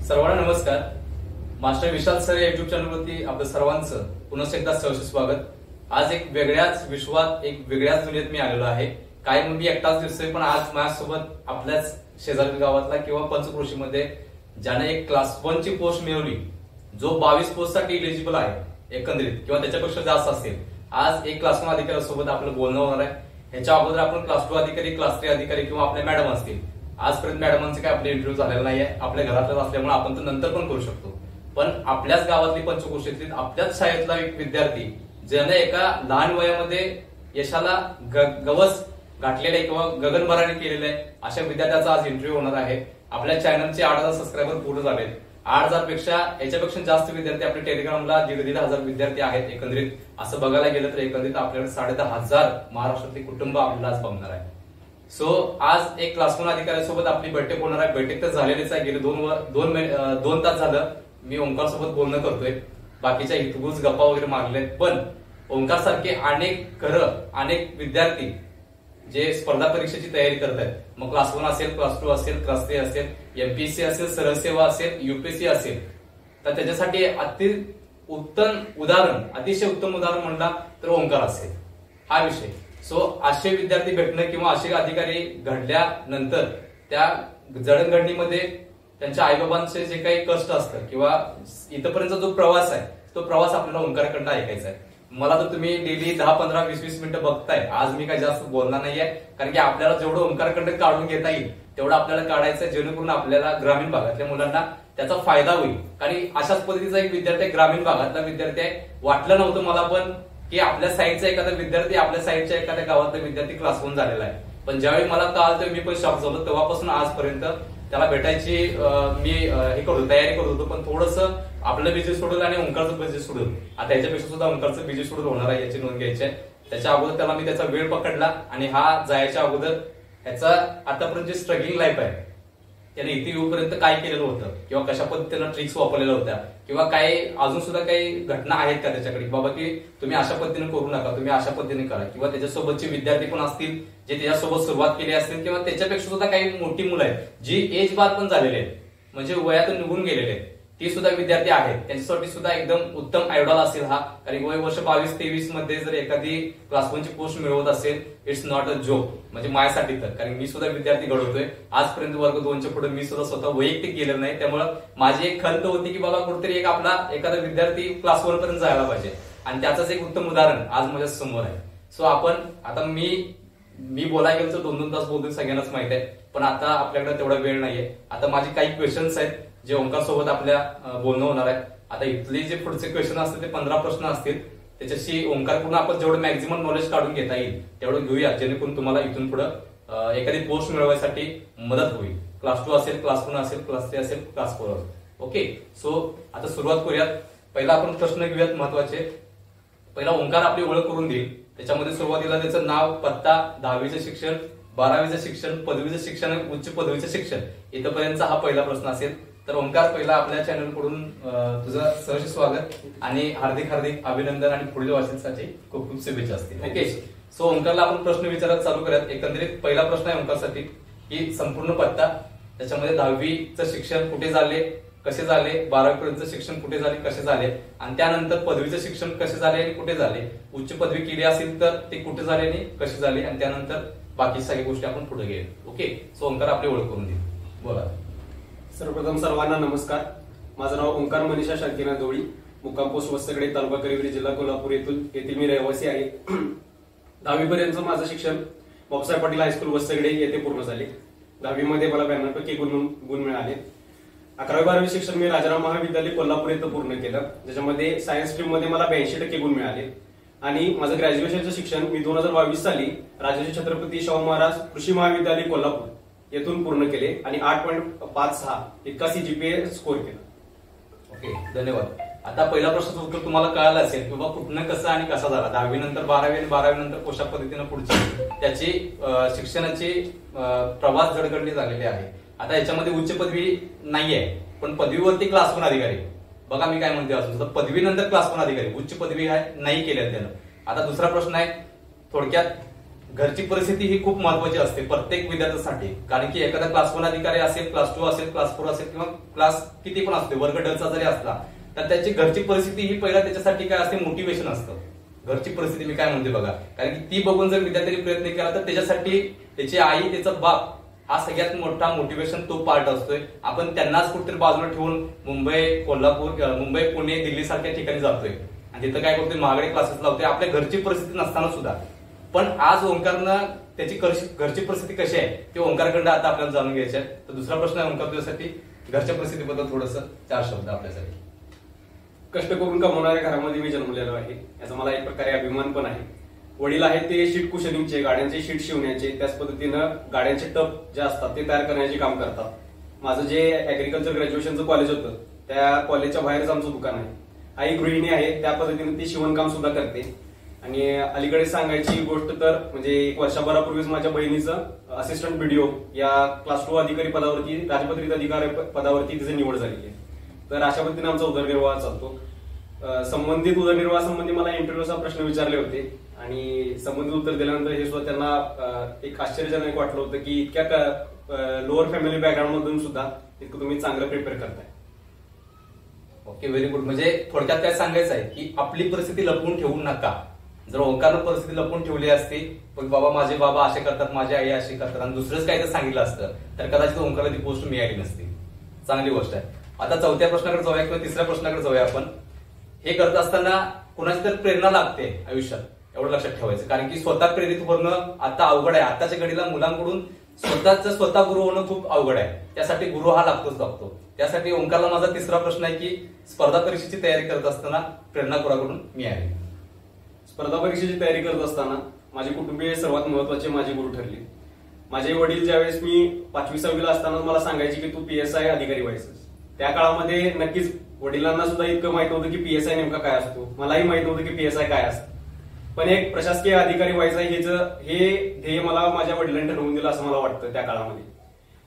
सर्वांना नमस्कार. मास्टर विशाल सर या युट्यूब चॅनलवरती आपलं सर्वांचं पुन्हा एकदा सहर्ष स्वागत. आज एक वेगळ्याच विश्वात, एक वेगळ्याच दुनियेत मी आलेलो आहे. काय मी एकटाच दिसतोय, पण आज माझ्यासोबत आपल्याच शेजारी गावातला किंवा पंचक्रोशीमध्ये ज्याने एक क्लास 1 ची पोस्ट मिळवली, जो 22 पोस्टसाठी इलिजिबल आहे एकंदरीत किंवा त्याच्यापेक्षा जास्त असेल, आज एक क्लास 1 अधिकाऱ्यासोबत आपलं बोलणं होणार आहे. ह्याच्या अगोदर आपण क्लास 2 अधिकारी, क्लास 3 अधिकारी किंवा आपल्या मॅडम असतील, आजपर्यंत मॅडमांचे काय आपले इंटरव्ह्यू झालेला नाहीये. आपल्या घरातच असल्यामुळे आपण तर नंतर पण करू शकतो. पण आपल्याच गावातली, पंचक्रोशीतली, आपल्याच शाळेतला एक विद्यार्थी ज्याने एका लहान वयामध्ये यशाला गवस गाठलेलं आहे किंवा गगनभराने केलेलं आहे, अशा विद्यार्थ्याचा आज इंटरव्ह्यू होणार आहे. आपल्या चॅनलचे 8,000 सबस्क्रायबर पूर्ण झाले. 8,000 पेक्षा याच्यापेक्षा जास्त विद्यार्थी आपल्या टेलिग्रामला 1,500 विद्यार्थी आहेत. एकंदरीत असं बघायला गेलं तर एकंदरीत आपल्याकडे 10,500 महाराष्ट्रातले कुटुंब आपल्याला आज बघणार आहे. सो आज एक क्लास 1 अधिकाऱ्यासोबत आपली बैठक होणार आहे. बैठक तर झालेलीच आहे. गेले 2 तास झालं मी ओंकार सोबत बोलणं करतोय. बाकीच्या हितगुज गप्पा वगैरे मारलेत. पण ओंकार सारखे अनेक विद्यार्थी जे स्पर्धा परीक्षेची तयारी करत आहेत, मग क्लास 1 असेल, क्लास 2 असेल, क्लास 3 असेल, एमपीएससी असेल, सरळ सेवा असेल, युपीएससी असेल, तर त्याच्यासाठी अतिशय उत्तम उदाहरण म्हणला तर ओंकार असेल हा विषय. सो असे विद्यार्थी भेटणं किंवा असे अधिकारी घडल्यानंतर त्या जडणघडणीमध्ये त्यांच्या आईबाबांचे जे काही कष्ट असतं किंवा इथपर्यंतचा जो प्रवास आहे, तो प्रवास आपल्याला ओंकारकडनं ऐकायचा आहे. मला तर तुम्ही डेली 10, 15, 20 मिनिटं बघताय. आज मी काही जास्त बोलणार नाहीये, कारण की आपल्याला जेवढं ओंकारकडनं काढून घेता येईल तेवढं आपल्याला काढायचं, जेणेकरून आपल्याला ग्रामीण भागातल्या मुलांना त्याचा फायदा होईल. कारण अशाच पद्धतीचा एक विद्यार्थी आहे, ग्रामीण भागातला विद्यार्थी आहे. वाटलं नव्हतं मला पण की आपल्या साईडचा एखादा विद्यार्थी, आपल्या साईडच्या एखाद्या गावातला विद्यार्थी क्लास 1 झालेला आहे. पण ज्यावेळी मला कळलं मी पण शॉक झालो. तेव्हापासून आजपर्यंत त्याला भेटायची मी तयारी करत होतो. पण थोडंसं आपलं बिझी सोडून आणि ओंकारचं बिझी सोडून, आता याच्यापेक्षा सुद्धा ओंकारचं बिझी सोडून होणार आहे, याची नोंद घ्यायची आहे. त्याच्या अगोदर त्याला मी त्याचा वेळ पकडला आणि हा जायच्या अगोदर ह्याचा आतापर्यंत जे स्ट्रगलिंग लाईफ आहे, त्याने इथे येऊपर्यंत काय केलेलं होतं किंवा कशा पद्धतीनं ट्रिक्स वापरलेल्या होत्या किंवा काय अजून सुद्धा काही घटना आहेत का त्याच्याकडे, बाबा की तुम्ही अशा पद्धतीने करू नका, तुम्ही अशा पद्धतीने करा, किंवा त्याच्यासोबतचे विद्यार्थी पण असतील जे त्याच्यासोबत सुरुवात केली असतील, किंवा त्याच्यापेक्षा सुद्धा काही मोठी मुलं आहेत जी एज बार पण झालेले आहेत, म्हणजे वयातून निघून गेलेले आहेत, ती सुद्धा विद्यार्थी आहेत. त्यांच्यासाठी सुद्धा एकदम उत्तम आयडॉल असेल हा. कारण वय वर्ष 22-23 मध्ये जर एखादी क्लास 1 ची पोस्ट मिळवत असेल, इट्स नॉट अ जोक. म्हणजे माझ्यासाठी तर, कारण मी सुद्धा विद्यार्थी घडवतोय. आजपर्यंत वर्ग 2च्या पुढे मी सुद्धा स्वतः वैयक्तिक गेलेलं नाही. त्यामुळे माझी एक खंत होती की बाबा कुठेतरी एक आपला एखादा विद्यार्थी क्लास 1 पर्यंत जायला पाहिजे, आणि त्याचंच एक उत्तम उदाहरण आज माझ्या समोर आहे. सो आपण आता मी बोलायला गेलो तर 2-2 तास बोलतोय, सगळ्यांनाच माहित आहे. पण आता आपल्याकडे तेवढा वेळ नाहीये. आता माझे काही क्वेश्चन्स आहेत जे ओंकार सोबत आपल्या बोलणं होणार आहे. आता इथले जे पुढचे क्वेश्चन असतील ते 15 प्रश्न असतील. त्याच्याशी ओंकारकडून आपण जेवढं मॅक्झिमम नॉलेज काढून घेता येईल तेवढं घेऊया, जेणेकरून तुम्हाला इथून पुढे एखादी पोस्ट मिळवण्यासाठी मदत होईल. क्लास 2 असेल, क्लास 1 असेल, क्लास 3 असेल, क्लास 4 असेल. ओके, सो आता सुरुवात करूयात. पहिला आपण प्रश्न घेऊयात महत्वाचे. पहिला ओंकार आपली ओळख करून देईल. त्याच्यामध्ये सुरुवातीला त्याचं नाव, पत्ता, 10वीचं शिक्षण, 12वीचं शिक्षण, पदवीचं शिक्षण, उच्च पदवीचं शिक्षण, इथपर्यंतचा हा पहिला प्रश्न असेल. तर ओंकार, पहिला आपल्या चॅनलकडून तुझं सहर्ष स्वागत आणि हार्दिक अभिनंदन, आणि पुढील वाटचालीसाठी खूप खूप शुभेच्छा असतील. ओके, सो ओंकारला आपण प्रश्न विचारत चालू करूयात. एकंदरीत पहिला प्रश्न आहे ओंकारसाठी की संपूर्ण पत्ता, त्याच्यामध्ये 10वीचं शिक्षण कुठे झाले, कसे झाले, 12वी पर्यंतचं शिक्षण कुठे झाले, कसे झाले, आणि त्यानंतर पदवीचं शिक्षण कसे झाले आणि कुठे झाले, उच्च पदवी केली असेल तर ते कुठे झाले आणि कसे झाले, आणि त्यानंतर बाकी सगळ्या गोष्टी आपण पुढे घेऊ. ओके, सो ओंकार आपली ओळख करून देईल. बोला. सर्वप्रथम सर्वांना नमस्कार. माझं नाव ओंकार मनीषा शांतीनाथ ढोळी, मुक्काम पोस्ट वसगडे, तालुका करिवली, जिल्हा कोल्हापूर येथील मी रहिवासी आहे. 10वी पर्यंत माझं शिक्षण बाबासाहेब पाटील हायस्कूल वसगडे येथे पूर्ण झाले. 10वी मध्ये मला 92% गुण मिळाले. 11वी-12वी शिक्षण मी राजाराम महाविद्यालय कोल्हापूर येथे पूर्ण केलं, ज्याच्यामध्ये सायन्स स्ट्रीम मध्ये मला 82% गुण मिळाले. आणि माझं ग्रॅज्युएशनचं शिक्षण मी 2022 साली राजर्षी छत्रपती शाहू महाराज कृषी महाविद्यालय कोल्हापूर येथून पूर्ण केले आणि 8.56 इतका CGPA स्कोर केला. ओके, धन्यवाद. आता पहिला प्रश्नाचं उत्तर तुम्हाला कळालं असेल की बाबा कुठनं कसं आणि कसा झाला. 10वी नंतर 12वी आणि 12वी नंतर कशा पद्धतीनं पुढची त्याची शिक्षणाची प्रवास जडगडली झालेली आहे. आता याच्यामध्ये उच्च पदवी नाहीये, पण पदवीवरती क्लास 1 अधिकारी. बघा मी काय म्हणते, अजून पदवी नंतर क्लास 1 अधिकारी, उच्च पदवी नाही केल्या त्यानं. आता दुसरा प्रश्न आहे, थोडक्यात घरची परिस्थिती ही खूप महत्वाची असते प्रत्येक विद्यार्थ्यासाठी, कारण की एखादा क्लास 1 अधिकारी असेल, क्लास 2 असेल, क्लास 4 असेल किंवा क्लास किती पण असते, वर्ग डचा जरी असला तर त्याची घरची परिस्थिती ही पहिला त्याच्यासाठी काय असते, मोटिवेशन असतं. घरची परिस्थिती मी काय म्हणते बघा, कारण की ती बघून जर विद्यार्थ्यांनी प्रयत्न केला तर त्याच्यासाठी त्याची आई, त्याचा बाप हा सगळ्यात मोठा मोटिवेशन तो पार्ट असतोय. आपण त्यांनाच कुठेतरी बाजूला ठेवून मुंबई, कोल्हापूर, मुंबई, पुणे, दिल्ली सारख्या ठिकाणी जातोय आणि तिथं काय करतोय, महागडे क्लासेस लावतोय आपल्या घरची परिस्थिती नसताना सुद्धा. पण आज ओंकारनं त्याची घरची परिस्थिती कशी आहे ते ओंकारकडे आता आपल्याला जाणून घ्यायचे आहे. तर दुसरा प्रश्न आहे ओंकार तुझ्यासाठी, घरच्या परिस्थितीबद्दल थोडंसं 4 शब्द आपल्यासाठी. कष्ट करून कमवणाऱ्या घरामध्ये मी जन्मलेलो आहे, याचा मला एक प्रकारे अभिमान पण आहे. वडील आहेत ते शीट कुशनिंगचे, गाड्यांचे शीट शिवण्याचे, त्याच पद्धतीनं गाड्यांचे टप जे असतात ते तयार करण्याचे काम करतात. माझं जे ऍग्रिकल्चर ग्रॅज्युएशनचं कॉलेज होतं त्या कॉलेजच्या बाहेरच आमचं दुकान आहे. आई गृहिणी आहे, त्या पद्धतीने ती शिवणकाम सुद्धा करते. आणि अलीकडे सांगायची गोष्ट तर म्हणजे 1 वर्षभरापूर्वीच माझ्या बहिणीचं असिस्टंट बीडीओ या क्लास 2 अधिकारी पदावरती, राजपत्रित अधिकारी पदावरती तिची निवड झालेली आहे. तर अशा पद्धतीने आमचा उदरनिर्वाह चालतो. संबंधित उदरनिर्वाहासंबंधी मला इंटरव्ह्यूचा प्रश्न विचारले होते आणि संबंधित उत्तर दिल्यानंतर हे सुद्धा त्यांना एक आश्चर्यजनक वाटलं होतं की इतक्या लोअर फॅमिली बॅकग्राऊंड मधून सुद्धा इतकं तुम्ही चांगलं प्रिपेअर करताय. Okay, very good. म्हणजे थोडक्यात काय सांगायचं आहे की आपली परिस्थिती लपवून ठेवू नका. जर ओंकारनं परिस्थिती लपवून ठेवली असती, पण बाबा माझे बाबा असे करतात, माझी आई अशी करतात आणि दुसरंच काही तर सांगितलं असतं तर कदाचित ओंकारला ती पोस्ट मिळाली नसती. चांगली गोष्ट आहे. आता 4थ्या प्रश्नाकडे जाऊया किंवा 3ऱ्या प्रश्नाकडे जाऊया आपण. हे करत असताना कुणाची तर प्रेरणा लागते आयुष्यात, एवढं लक्षात ठेवायचं, कारण की स्वतः प्रेरित होणं आता अवघड आहे. आताच्या घडीला मुलांकडून स्वतः गुरु होणं खूप अवघड आहे. त्यासाठी गुरु हा लागतो. त्यासाठी ओंकारला माझा 3रा प्रश्न आहे की स्पर्धा परीक्षेची तयारी करत असताना प्रेरणा कुणाकडून मिळाली? स्पर्धा परीक्षेची तयारी करत असताना माझे कुटुंबीय सर्वात महत्वाचे माझे गुरु ठरले. माझे वडील ज्यावेळेस मी 5वी-6वी ला असताना मला सांगायचे की तू PSI अधिकारी व्हायचं. त्या काळामध्ये नक्कीच वडिलांना सुद्धा इतकं माहित होतं की PSI नेमका काय असतो, मलाही माहित होतं की PSI काय असतं. पण एक प्रशासकीय अधिकारी व्हायचं हे ध्येय मला माझ्या वडिलांनी ठरवून दिलं असं मला वाटतं. त्या काळामध्ये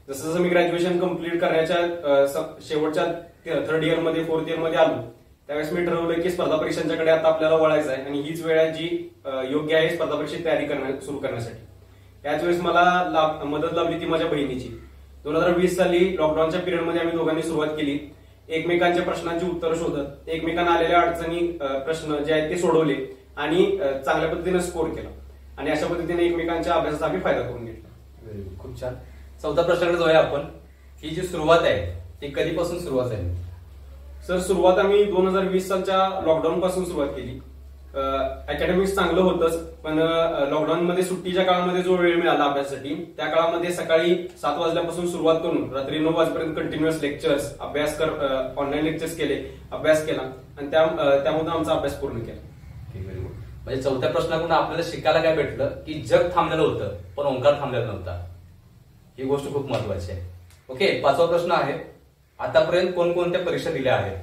जसं जसं मी ग्रॅज्युएशन कम्प्लीट करण्याच्या शेवटच्या 3rd इयर मध्ये 4th इयर मध्ये आलो त्यावेळेस मी ठरवलं की स्पर्धा परीक्षांच्याकडे आता आपल्याला वळायचं आहे आणि हीच वेळ आहे जी योग्य आहे स्पर्धा परीक्षेची तयारी सुरू करण्यासाठी. त्याच वेळेस मला मदत लाभली ती माझ्या बहिणीची. 2020 साली लॉकडाऊनच्या पिरियडमध्ये आम्ही दोघांनी सुरुवात केली. एकमेकांच्या प्रश्नांची उत्तरं शोधत, एकमेकांना आलेल्या अडचणी, प्रश्न जे आहेत ते सोडवले आणि चांगल्या पद्धतीने स्कोर केला आणि अशा पद्धतीने एकमेकांच्या अभ्यासाचा आम्ही फायदा करून घेतला. खूप छान. 4थ्या प्रश्नाकडे जाऊया आपण. ही जी सुरुवात आहे ती कधीपासून सुरुवात आहे? सर, सुरुवात आम्ही 2020 सालच्या लॉकडाऊन पासून सुरुवात केली. अकॅडमिक्स चांगलं होतंच, पण लॉकडाऊन मध्ये सुट्टीच्या काळामध्ये जो वेळ मिळाला अभ्यासासाठी त्या काळामध्ये सकाळी 7 वाजल्यापासून सुरुवात करून रात्री 9 वाजेपर्यंत कंटिन्युअस लेक्चर्स, ऑनलाईन लेक्चर्स केले, अभ्यास केला आणि त्यामधून आमचा अभ्यास पूर्ण केला. म्हणजे 4थ्या प्रश्नाकडून आपल्याला शिकायला काय भेटलं की जग थांबलेलं होतं पण ओंकार थांबलेला नव्हता. ही गोष्ट खूप महत्वाची आहे. ओके, 5वा प्रश्न आहे, आतापर्यंत कोणकोणत्या परीक्षा दिल्या आहेत?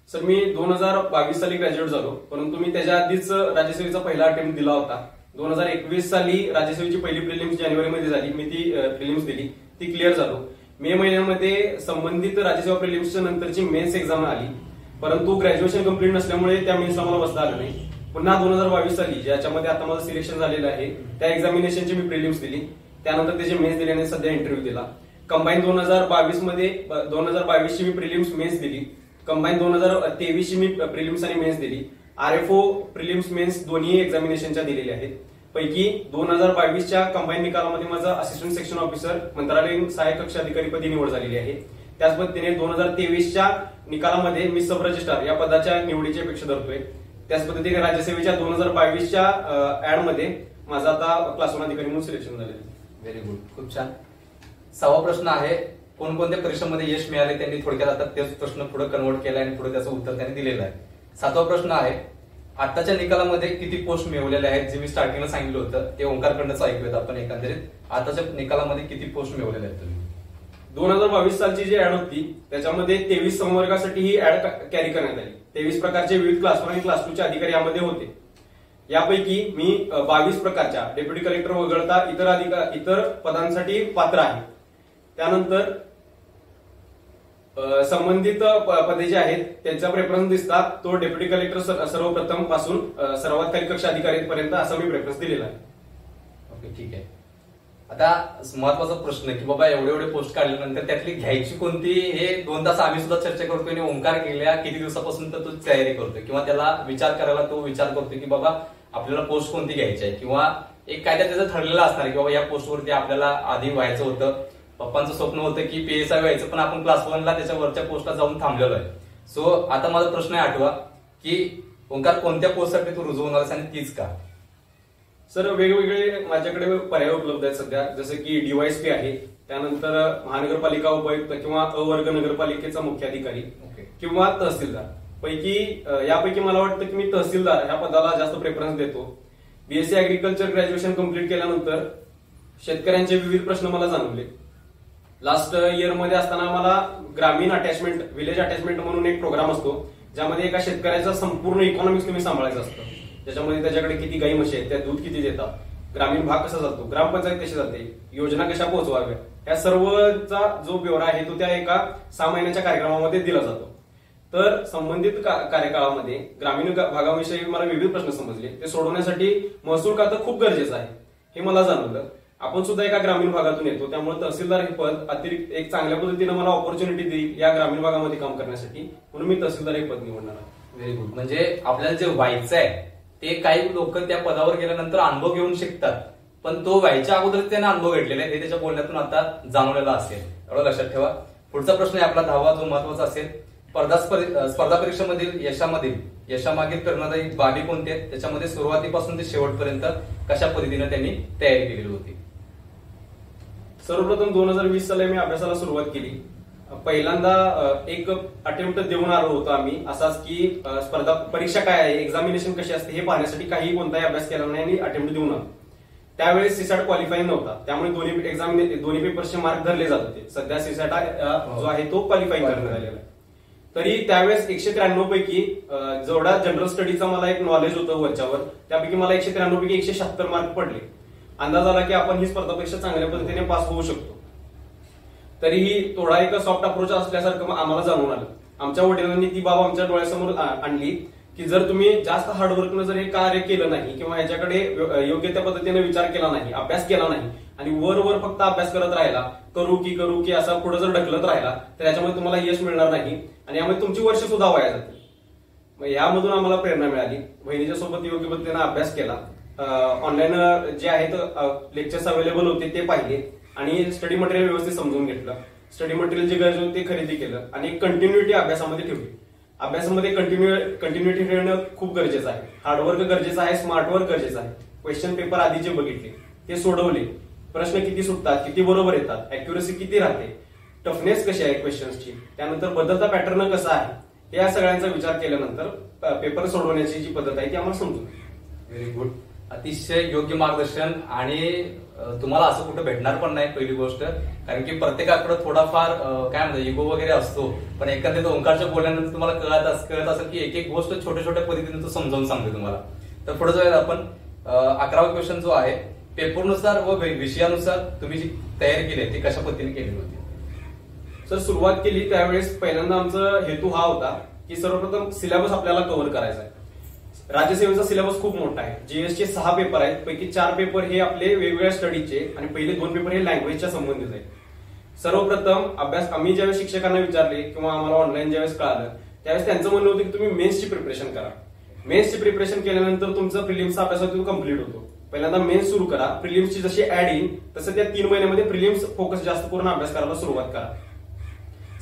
सर, मी 2022 साली ग्रॅज्युएट झालो, परंतु मी त्याच्या आधीच राज्यसेवेचा पहिला अटेम्प्ट दिला होता. 2021 साली राज्यसेवेची पहिली प्रिलिम्स जानेवारीमध्ये झाली. मी ती प्रिलिम्स दिली, ती क्लिअर झालो. मे महिन्यामध्ये संबंधित राज्यसेवा प्रिलिम्सच्या नंतरची मेन्स एक्झाम आली, परंतु ग्रॅज्युएशन कम्प्लीट नसल्यामुळे त्या मेन्सला मला बसता आलं नाही. पुन्हा 2022 साली ज्याच्यामध्ये आता माझं सिलेक्शन झालेलं आहे त्या एक्झामिनेशनची मी प्रिलिम्स दिली, त्यानंतर त्याची मेन्स दिल्याने सध्या इंटरव्ह्यू दिला. कंबाईन 2022 ची मी प्रिलिम्स मेन्स दिली, कंबाईन 2023 ची मी प्रिलिम्स आणि मेन्स दिली. RFO प्रिलिम्स मेन्स दोन्ही एक्झामिनेशनच्या दिलेल्या आहेत. पैकी 2022च्या कंबाईन निकालामध्ये माझा असिस्टंट सेक्शन ऑफिसर मंत्रालयीन सहाय्यक कक्ष अधिकारीपदी निवड झालेली आहे. त्याच पद्धतीने 2023च्या निकालामध्ये मी सब रजिस्ट्रार या पदाच्या निवडीची अपेक्षा धरतोय. त्याच पद्धतीने राज्यसेवेच्या 2022च्या ऍडमध्ये माझं आता क्लास 1 अधिकारी म्हणून सिलेक्शन झालेलं आहे. व्हेरी गुड, खूप छान. 6वा प्रश्न आहे, कोणकोणत्या परीक्षांमध्ये यश मिळाले? त्यांनी थोडक्यात आता तेच प्रश्न पुढे कन्वर्ट केला आणि पुढे त्याचं उत्तर त्यांनी दिलेलं आहे. 7वा प्रश्न आहे, आताच्या निकालामध्ये किती पोस्ट मिळवलेल्या आहेत? जे मी स्टार्टिंगला सांगितलं होतं ते ओंकारकडनंच ऐकूयात आपण एकंदरीत. आताच्या निकालामध्ये किती पोस्ट मिळवलेल्या आहेत तुम्ही? 2022 सालची जी ऍड होती त्याच्यामध्ये 23 संवर्गासाठी ही ऍड कॅरी करण्यात आली. 23 प्रकारचे विविध क्लास 1 आणि क्लास 2 चे अधिकारी यामध्ये होते. यापैकी मी 22 प्रकारच्या डेप्युटी कलेक्टर वगळता इतर पदांसाठी पात्र आहे. त्यानंतर संबंधित पदे जे आहेत त्यांचा प्रेफरन्स दिसतात, तो डेप्युटी कलेक्टर सर्वप्रथम पासून सर्वात काही कक्ष अधिकारी पर्यंत असा मी प्रेफरन्स दिलेला आहे. ठीक आहे. आता महत्वाचा प्रश्न की बाबा एवढे एवढे पोस्ट काढल्यानंतर त्यातली घ्यायची कोणती, हे 2 तास आम्ही सुद्धा चर्चा करतोय आणि ओंकार गेल्या किती दिवसापासून तर तो तयारी करतोय किंवा त्याला विचार करायला तो विचार करतोय की बाबा आपल्याला पोस्ट कोणती घ्यायची आहे, किंवा एक कायदा त्याचं ठरलेलं असणार की बाबा या पोस्टवरती आपल्याला आधी व्हायचं होतं. पप्पांचं स्वप्न होतं की PSI व्हायचं, पण आपण क्लास 1ला त्याच्या वरच्या पोस्टला जाऊन थांबलेलो आहे. सो आता माझा प्रश्न आहे आठवा की ओंकार कोणत्या पोस्टसाठी तू रुजू होणार आणि तीच का? सर वेगवेगळे माझ्याकडे पर्याय उपलब्ध आहेत सध्या, जसं की DYSP आहे, त्यानंतर महानगरपालिका उपायुक्त किंवा अवर्ग नगरपालिकेचा मुख्याधिकारी किंवा तहसीलदार पैकी यापैकी मला वाटतं की मी तहसीलदार ह्या पदाला जास्त प्रेफरन्स देतो. BSc ऍग्रिकल्चर ग्रॅज्युएशन कम्प्लीट केल्यानंतर शेतकऱ्यांचे विविध प्रश्न मला जाणवले. लास्ट इयर मध्ये असताना मला ग्रामीण अटॅचमेंट, विलेज अटॅचमेंट म्हणून एक प्रोग्राम असतो, ज्यामध्ये एका शेतकऱ्याचा संपूर्ण इकॉनॉमिक्स तुम्ही सांभाळायचं असतं. त्याच्यामध्ये त्याच्याकडे किती गाई म्हशी आहेत, त्या दूध किती देतात, ग्रामीण भाग कसा जातो, ग्रामपंचायत कशी जाते, योजना कशा पोहोचवाव्या, या सर्वचा जो ब्यौरा आहे तो त्या एका 6 महिन्याच्या कार्यक्रमामध्ये दिला जातो. तर संबंधित कार्यकाळामध्ये ग्रामीण भागाविषयी मला विविध प्रश्न समजले. ते सोडवण्यासाठी महसूल खातं खूप गरजेचं आहे हे मला जाणवलं. आपण सुद्धा एका ग्रामीण भागातून येतो, त्यामुळे तहसीलदार हे पद अतिरिक्त एक चांगल्या पद्धतीने मला ऑपॉर्च्युनिटी देईल या ग्रामीण भागामध्ये काम करण्यासाठी, म्हणून मी तहसीलदार हे पद निवडणार आहे. Very good. म्हणजे आपल्याला जे व्हायचं आहे ते काही लोक त्या पदावर गेल्यानंतर अनुभव घेऊन शिकतात, पण तो व्हायच्या अगोदर त्याने अनुभव घेतलेला आहे हे त्याच्या बोलण्यातून आता जाणवलेला असेल, एवढं लक्षात ठेवा. पुढचा प्रश्न आहे आपला 10वा, जो महत्वाचा असेल. स्पर्धा परीक्षेमधील यशामागील प्रेरणादायी बाबी कोणत्या आहेत, त्याच्यामध्ये सुरुवातीपासून ते शेवटपर्यंत कशा पद्धतीने त्यांनी तयारी केलेली होती? सर्वप्रथम 2020 साली मी अभ्यासाला सुरुवात केली. पहिल्यांदा एक अटेम्प्ट देऊन आलो होतो आम्ही, असाच की स्पर्धा परीक्षा काय आहे, एक्झामिनेशन कशी असते हे पाहण्यासाठी काही कोणताही अभ्यास केला नाही आणि अटेम्प्ट देऊन आलो. त्यावेळेस सीसॅट क्वालिफाईंग नव्हता, त्यामुळे दोन्ही पेपरचे मार्क धरले जात होते. सध्या सीसॅट जो आहे तो क्वालिफाईंग करण्यात आलेला आहे. तरी त्यावेळेस 193 पैकी जेवढा जनरल स्टडीचा मला एक नॉलेज होतं वरच्यावर, त्यापैकी मला 193 पैकी 176 मार्क पडले. अंदाज आला की आपण ही स्पर्धा परीक्षा चांगल्या पद्धतीने पास होऊ शकतो. तरीही थोडा एक सॉफ्ट अप्रोच असल्यासारखं आम्हाला जाणून आलं. आमच्या वडिलांनी ती बाब आमच्या डोळ्यासमोर आणली की जर तुम्ही जास्त हार्डवर्कनं जर हे कार्य केलं नाही किंवा ह्याच्याकडे योग्य त्या पद्धतीने विचार केला नाही, अभ्यास केला नाही आणि वर फक्त अभ्यास करत राहिला, करू की असा पुढे जर ढकलत राहिला तर याच्यामध्ये तुम्हाला यश मिळणार नाही आणि यामध्ये तुमची वर्ष सुद्धा वाया जातील. मग यामधून आम्हाला प्रेरणा मिळाली. बहिणीच्या सोबत योग्य पद्धतीने अभ्यास केला. ऑनलाईन जे आहेत लेक्चर्स अवेलेबल होते ते पाहिले आणि स्टडी मटेरियल व्यवस्थित समजून घेतलं. स्टडी मटेरियल जे गरज होते ते खरेदी केलं आणि कंटिन्युटी अभ्यासामध्ये ठेवली. अभ्यासामध्ये कंटिन्युटी ठेवणं खूप गरजेचं आहे. हार्डवर्क गरजेचं आहे, स्मार्ट वर्क गरजेचं आहे. क्वेश्चन पेपर आधी जे बघितले ते सोडवले, प्रश्न किती सुटतात, किती बरोबर येतात, अॅक्युरेसी किती राहते, टफनेस कशी आहे क्वेश्चन्सची, त्यानंतर बदलता पॅटर्न कसा आहे, या सगळ्यांचा विचार केल्यानंतर पेपर सोडवण्याची जी पद्धत आहे ती आम्हाला समजून. Very good. अतिशय योग्य मार्गदर्शन. आणि तुम्हाला असं कुठं भेटणार पण नाही पहिली गोष्ट, कारण की प्रत्येकाकडे थोडाफार काय म्हणतात इगो वगैरे असतो, पण एकंदरीत ओंकारच्या बोलल्यानंतर तुम्हाला कळत असेल की एक गोष्ट छोट्या छोट्या पद्धतीने तो समजावून सांगतो तुम्हाला. तर पुढे जाऊया आपण. 11वा क्वेश्चन जो आहे, पेपरनुसार व विषयानुसार तुम्ही जी तयारी केली आहे ती कशा पद्धतीने केली होती? सर सुरुवात केली त्यावेळेस पहिल्यांदा आमचा हेतू हा होता की सर्वप्रथम सिलेबस आपल्याला कव्हर करायचा आहे. राज्यसेवेचा सिलेबस खूप मोठा आहे. जीएसचे 6 पेपर आहेत, पैकी 4 पेपर हे आपले वेगवेगळ्या स्टडीचे आणि पहिले 2 पेपर हे लँग्वेजच्या संबंधित आहेत. सर्वप्रथम अभ्यास आम्ही ज्यावेळेस शिक्षकांना विचारले किंवा आम्हाला ऑनलाईन ज्यावेळेस कळालं त्यावेळेस त्यांचं म्हणणं होतं की तुम्ही मेन्सची प्रिपरेशन करा. मेन्सची प्रिपरेशन केल्यानंतर तुमचं प्रिलिम्सचा अभ्यास कम्प्लीट होतो. पहिल्यांदा मेन्स सुरू करा, प्रिलिम्सची जशी ऍड येईल तसं त्या 3 महिन्यामध्ये प्रिलिम्स फोकस जास्त करून अभ्यास करायला सुरुवात करा.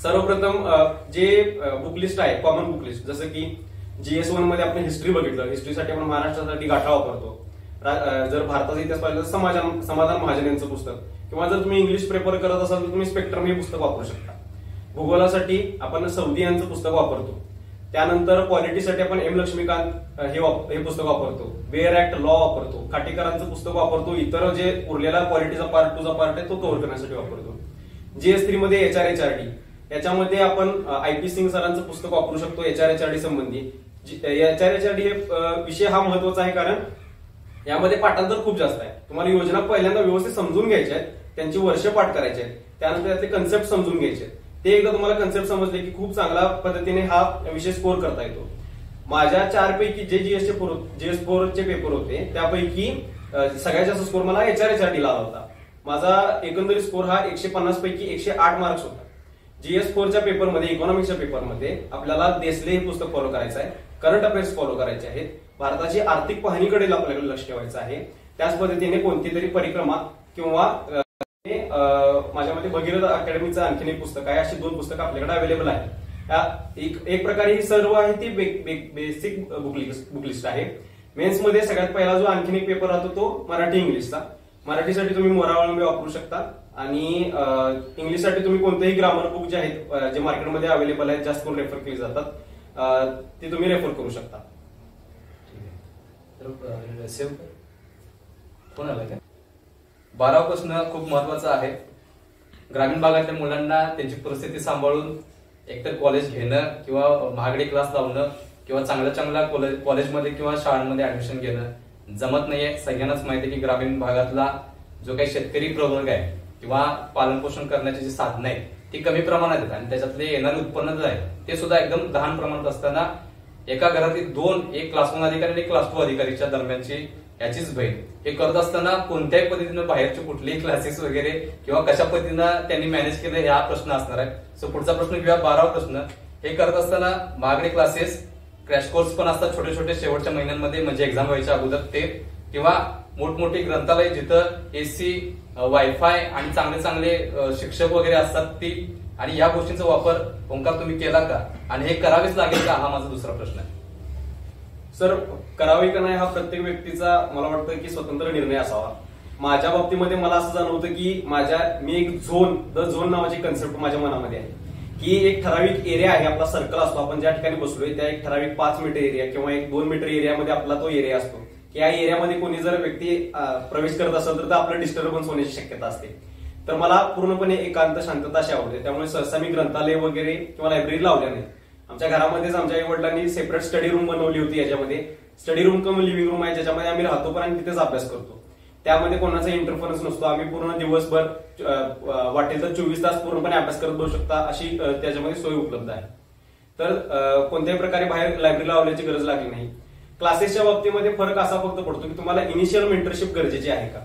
सर्वप्रथम जे बुकलिस्ट आहे, कॉमन बुकलिस्ट, जसं की GS1 मध्ये आपण हिस्ट्री बघितलं, हिस्ट्रीसाठी आपण महाराष्ट्रासाठी गाठा वापरतो. जर भारताचा इतिहास पाहिला तर समाधान महाजन यांचं पुस्तक, किंवा जर तुम्ही इंग्लिश प्रेफर करत असाल तर तुम्ही स्पेक्ट्रम हे पुस्तक वापरू शकता. भूगोलासाठी आपण सौदी यांचं पुस्तक वापरतो. त्यानंतर पॉलिटीसाठी आपण M लक्ष्मीकांत हे पुस्तक वापरतो. वेअर ऍक्ट लॉ वापरतो. खाटीकरांचं पुस्तक वापरतो. इतर जे उरलेला पॉलिटीचा पार्ट 2चा पार्ट आहे तो कव्हर करण्यासाठी वापरतो. GS3 मध्ये HRHRD, याच्यामध्ये आपण IP सिंग सरांचं पुस्तक वापरू शकतो HRHRD संबंधी. HRHRD हे विषय हा महत्वाचा आहे कारण यामध्ये पाठांतर खूप जास्त आहे. तुम्हाला योजना पहिल्यांदा व्यवस्थित समजून घ्यायच्या आहेत, त्यांची वर्ष पाठ करायचे आहेत, त्यानंतर त्यातले कन्सेप्ट समजून घ्यायचे आहेत. ते एकदा तुम्हाला कन्सेप्ट समजले की खूप चांगल्या पद्धतीने हा विषय स्कोर करता येतो. माझ्या 4 पैकी जे GS4 चे पेपर होते त्यापैकी सगळ्यात जास्त स्कोर मला HRHRT ला आला होता. माझा एकंदरीत स्कोर हा 150 पैकी 108 मार्क्स होता. GS4च्या पेपरमध्ये, इकॉनॉमिक्सच्या पेपरमध्ये आपल्याला देसले हे पुस्तक फॉलो करायचं आहे, करंट अफेअर्स फॉलो करायचे आहेत, भारताची आर्थिक पाहणीकडे आपल्याकडे लक्ष ठेवायचं आहे. त्याच पद्धतीने कोणती तरी परिक्रमा किंवा माझ्यामध्ये भगीरथ अकॅडमीचं आणखीन एक पुस्तक आहे. अशी 2 पुस्तकं आपल्याकडे अवेलेबल आहे. एक प्रकारे ही सर्व आहे ती बेसिक बुकलिस्ट आहे. मेन्स मध्ये सगळ्यात पहिला जो आणखीन एक पेपर राहतो तो मराठी इंग्लिशचा. मराठीसाठी तुम्ही मोरावळंबे वापरू शकता आणि इंग्लिशसाठी तुम्ही कोणतेही ग्रामर बुक जे आहेत जे मार्केटमध्ये अवेलेबल आहेत, जास्त करून रेफर केले जातात, ते तुम्ही रेफर करू शकता. कोण आला काय? 12वा प्रश्न खूप महत्वाचा आहे. ग्रामीण भागातल्या मुलांना त्यांची परिस्थिती सांभाळून एकतर कॉलेज घेणं किंवा महागडे क्लास लावणं किंवा चांगल्या कॉलेजमध्ये किंवा शाळांमध्ये ऍडमिशन घेणं जमत नाहीये. सगळ्यांनाच माहिती आहे की ग्रामीण भागातला जो काही शेतकरी प्रवर्ग आहे किंवा पालन पोषण करण्याची जी साधनं आहेत ती कमी प्रमाणात आहेत आणि त्याच्यातले येणारे उत्पन्न जे आहे ते सुद्धा एकदम लहान प्रमाणात असताना एका घरातील 2, एक क्लास 1 अधिकारी आणि एक क्लास 2 अधिकारीच्या दरम्यानची याचीच बहीण हे करत असताना कोणत्याही पद्धतीनं बाहेरचे कुठलेही क्लासेस वगैरे किंवा कशा पद्धतीनं त्यांनी मॅनेज केलं हा प्रश्न असणार आहे. सो पुढचा प्रश्न किंवा 12वा प्रश्न, हे करत असताना महागडे क्लासेस, क्रॅश कोर्स पण असतात छोटे छोटे शेवटच्या महिन्यांमध्ये म्हणजे एक्झाम व्हायच्या अगोदर ते, किंवा मोठमोठी ग्रंथालय जिथं AC, वायफाय आणि चांगले चांगले शिक्षक वगैरे असतात ती, आणि या गोष्टींचा वापर ओंकार तुम्ही केला का आणि हे करावेच लागेल का, हा माझा दुसरा प्रश्न आहे. सर, करावे का नाही हा प्रत्येक व्यक्तीचा मला वाटतं की स्वतंत्र निर्णय असावा. माझ्या बाबतीमध्ये मला असं जाणवतं की मी एक झोन नावाची कन्सेप्ट माझ्या मनामध्ये आहे की एक ठराविक एरिया आहे, आपला सर्कल असतो, आपण ज्या ठिकाणी बसलोय त्या एक ठराविक 5 मीटर एरिया किंवा एक 2 मीटर एरियामध्ये आपला तो एरिया असतो की या एरियामध्ये कोणी जर व्यक्ती प्रवेश करत असेल तर आपलं डिस्टर्बन्स होण्याची शक्यता असते. तर मला पूर्णपणे एकांत शांतता अशी आवडते. त्यामुळे सहसा मी ग्रंथालय वगैरे किंवा लायब्ररी लावल्या नाही. आमच्या घरामध्येच आमच्या आई वडिलांनी सेपरेट स्टडी रूम बनवली होती. याच्यामध्ये स्टडी रूम किंवा लिव्हिंग रूम आहे ज्याच्यामध्ये आम्ही राहतो पण आणि तिथेच अभ्यास करतो. त्यामध्ये कोणाचा इंटरफरन्स नसतो. आम्ही पूर्ण दिवसभर वाटेल तर 24 तास पूर्णपणे अभ्यास करत बसू शकता अशी त्याच्यामध्ये सोय उपलब्ध आहे. तर कोणत्याही प्रकारे बाहेर लायब्ररी लावण्याची गरज लागली नाही. क्लासेसच्या बाबतीमध्ये फरक असा फक्त पडतो की तुम्हाला इनिशियल मेंटरशिप गरजेची आहे का.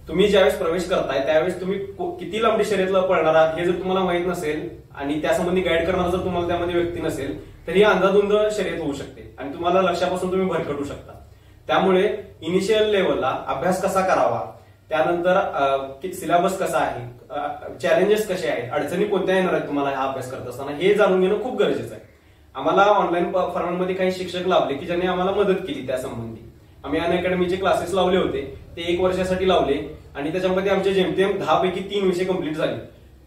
तुम्ही ज्यावेळेस प्रवेश करताय त्यावेळेस तुम्ही किती लांबी शर्यतला पळणार आहात हे जर तुम्हाला माहित नसेल आणि त्यासंबंधी गाईड करणार जर तुम्हाला त्यामध्ये व्यक्ती नसेल तर ही अंदाधुंद शर्यत होऊ शकते आणि तुम्हाला लक्ष्यापासून तुम्ही भरकटू शकता. त्यामुळे इनिशियल लेवलला अभ्यास कसा करावा, त्यानंतर सिलेबस कसा आहे, चॅलेंजेस कसे आहेत, अडचणी कोणत्या येणार आहेत तुम्हाला हा अभ्यास करत असताना हे जाणून घेणं खूप गरजेचं आहे. आम्हाला ऑनलाईन फॉर्मॅटमध्ये काही शिक्षक लाभले की ज्यांनी आम्हाला मदत केली त्यासंबंधी. आम्ही अनअकॅडमीचे क्लासेस लावले होते ते 1 वर्षासाठी लावले आणि त्याच्यामध्ये आमचे जेमतेम 10 पैकी 3 विषय कंप्लीट झाले.